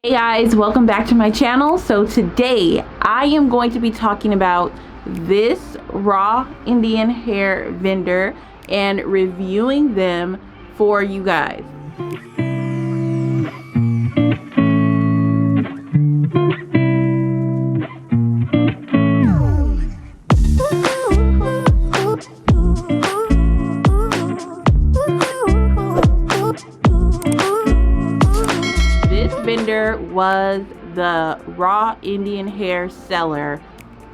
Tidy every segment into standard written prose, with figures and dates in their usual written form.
Hey guys, welcome back to my channel. So today I am going to be talking about this raw Indian hair vendor and reviewing them for you guys. Vendor was the raw Indian hair seller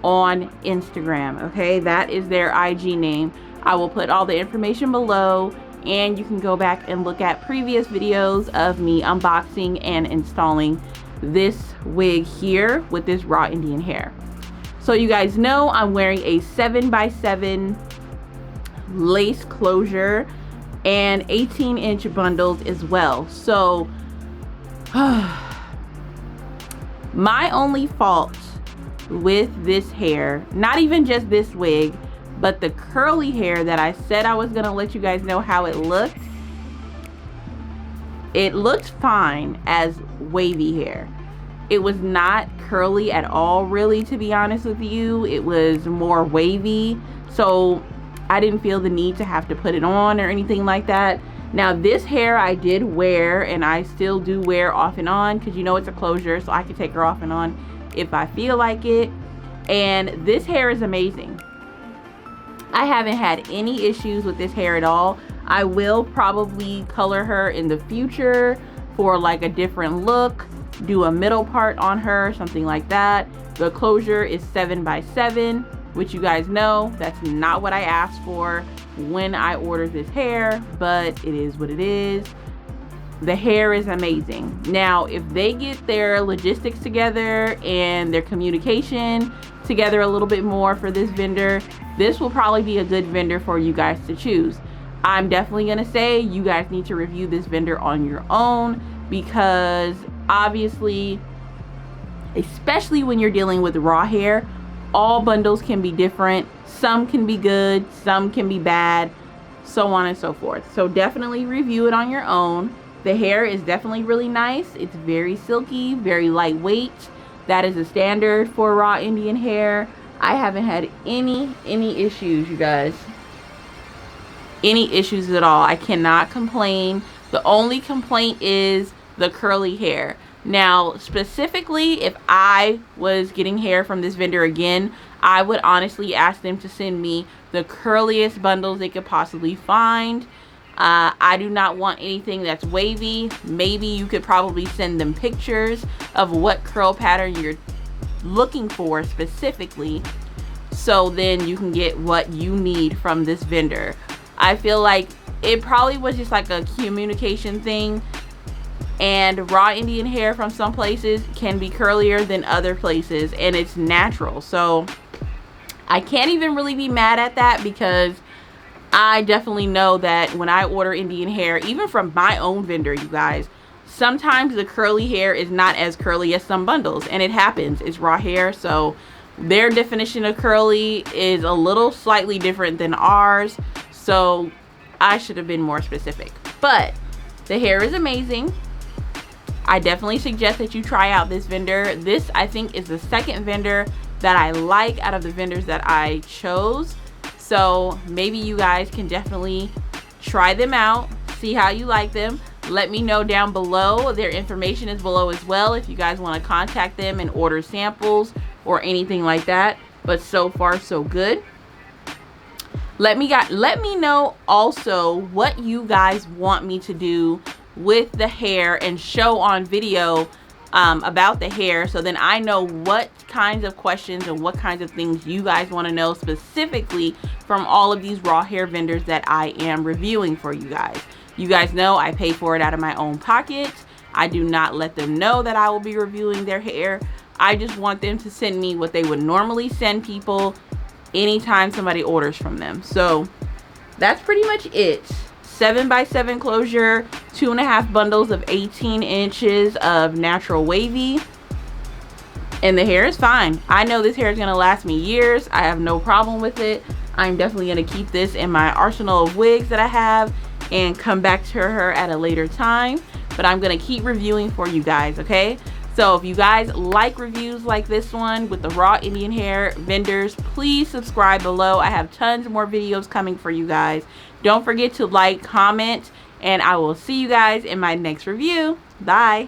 on Instagram. Okay, that is their IG name. I will put all the information below, and you can go back and look at previous videos of me unboxing and installing this wig here with this raw Indian hair. So you guys know I'm wearing a 7x7 lace closure and 18-inch bundles as well. So my only fault with this hair, not even just this wig, but the curly hair that I said I was gonna let you guys know how it looked fine as wavy hair. It was not curly at all, really, to be honest with you. It was more wavy, so I didn't feel the need to have to put it on or anything like that. Now this hair I did wear, and I still do wear off and on, because you know it's a closure, so I can take her off and on if I feel like it. And this hair is amazing. I haven't had any issues with this hair at all. I will probably color her in the future for like a different look, do a middle part on her, something like that. The closure is 7x7, which you guys know that's not what I asked for when I ordered this hair, but it is what it is. The hair is amazing. Now, if they get their logistics together and their communication together a little bit more for this vendor, this will probably be a good vendor for you guys to choose. I'm definitely gonna say you guys need to review this vendor on your own, because obviously, especially when you're dealing with raw hair, all bundles can be different. Some can be good, some can be bad, so on and so forth. So definitely review it on your own. The hair is definitely really nice. It's very silky, very lightweight. That is a standard for raw Indian hair. I haven't had any issues, you guys. Any issues at all. I cannot complain. The only complaint is the curly hair. Now, specifically, if I was getting hair from this vendor again, I would honestly ask them to send me the curliest bundles they could possibly find. I do not want anything that's wavy. Maybe you could probably send them pictures of what curl pattern you're looking for specifically, so then you can get what you need from this vendor. I feel like it probably was just like a communication thing. And raw Indian hair from some places can be curlier than other places, and it's natural. So I can't even really be mad at that, because I definitely know that when I order Indian hair, even from my own vendor, you guys, sometimes the curly hair is not as curly as some bundles, and it happens. It's raw hair, so their definition of curly is a little slightly different than ours, so I should have been more specific. But the hair is amazing. I definitely suggest that you try out this vendor. This, I think, is the second vendor that I like out of the vendors that I chose. So maybe you guys can definitely try them out, see how you like them. Let me know down below. Their information is below as well if you guys want to contact them and order samples or anything like that. But so far, so good. Let me know also what you guys want me to do with the hair and show on video about the hair, so then I know what kinds of questions and what kinds of things you guys want to know specifically from all of these raw hair vendors that I am reviewing for you guys. You guys know I pay for it out of my own pocket. I do not let them know that I will be reviewing their hair. I just want them to send me what they would normally send people anytime somebody orders from them. So that's pretty much it. 7x7 closure, 2.5 bundles of 18 inches of natural wavy, and the hair is fine. I know this hair is going to last me years. I have no problem with it. I'm definitely going to keep this in my arsenal of wigs that I have and come back to her at a later time. But I'm going to keep reviewing for you guys, okay? So if you guys like reviews like this one with the raw Indian hair vendors, please subscribe below. I have tons more videos coming for you guys. Don't forget to like, comment, and I will see you guys in my next review. Bye.